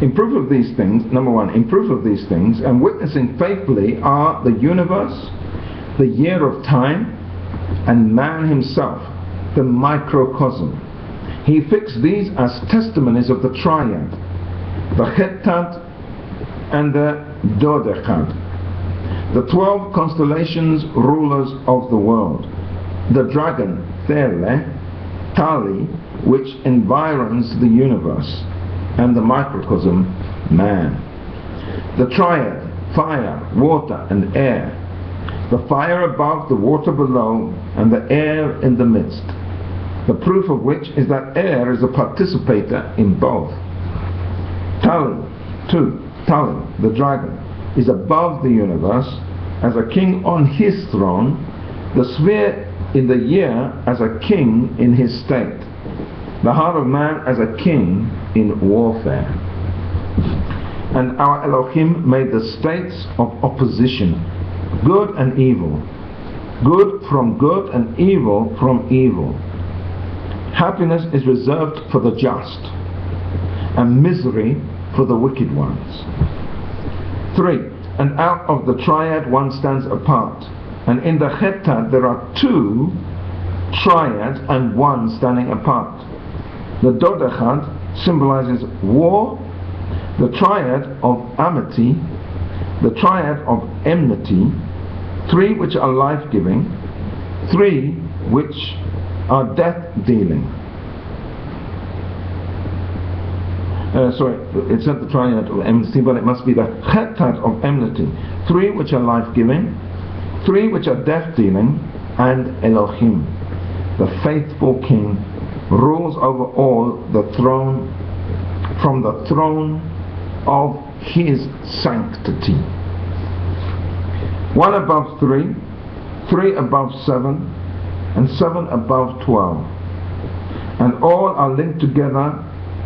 In proof of these things, number one, in proof of these things, and witnessing faithfully are the universe, the year of time, and man himself, the microcosm. He fixed these as testimonies of the triad, the Chetad and the Dodechad, the 12 constellations, rulers of the world, the dragon, Thele, Tali, which environs the universe, and the microcosm, man. The triad, fire, water, and air, the fire above, the water below, and the air in the midst, the proof of which is that air is a participator in both. Tali, the dragon, is above the universe as a king on his throne, the sphere in the year as a king in his state, the heart of man as a king in warfare. And our Elohim made the states of opposition, good and evil, good from good and evil from evil. Happiness is reserved for the just, and misery for the wicked ones. 3. And out of the triad one stands apart, and in the Chetad there are 2 triads and one standing apart. The Dodechad symbolizes war, the triad of amity, the triad of enmity, 3 which are life-giving, 3 which are death-dealing. It said the triad of enmity, but it must be the Chetad of enmity, 3 which are life-giving, 3 which are death-dealing, and Elohim, the faithful King, rules over all the throne, from the throne of his sanctity. 1 above 3, 3 above 7, and 7 above 12, and all are linked together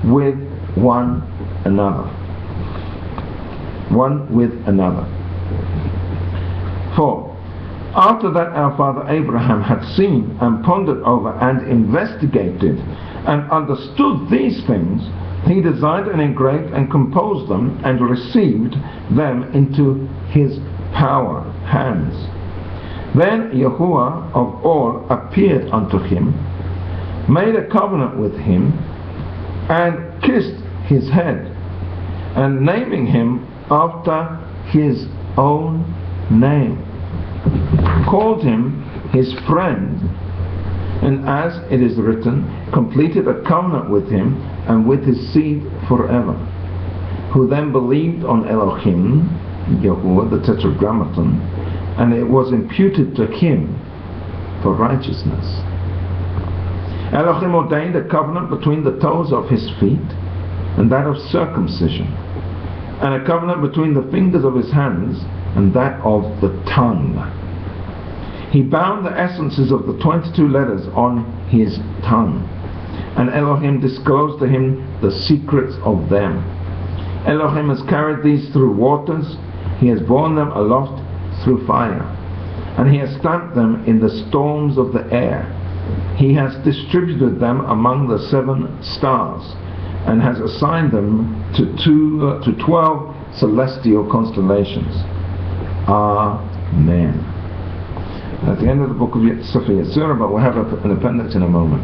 with one another. 4. After that our father Abraham had seen and pondered over and investigated and understood these things, he designed and engraved and composed them and received them into his power hands. Then Yahuwah of all appeared unto him, made a covenant with him, and kissed his head, and naming him after his own name, called him his friend, and as it is written, completed a covenant with him and with his seed forever, who then believed on Elohim, Yahuwah, the Tetragrammaton, and it was imputed to him for righteousness. Elohim ordained a covenant between the toes of his feet and that of circumcision, and a covenant between the fingers of his hands and that of the tongue. He bound the essences of the 22 letters on his tongue, and Elohim disclosed to him the secrets of them. Elohim has carried these through waters, he has borne them aloft through fire, and he has stamped them in the storms of the air. He has distributed them among the 7 stars, and has assigned them to 12 celestial constellations. Amen. At the end of the book of Sefer Yetzirah, but we'll have an appendix in a moment.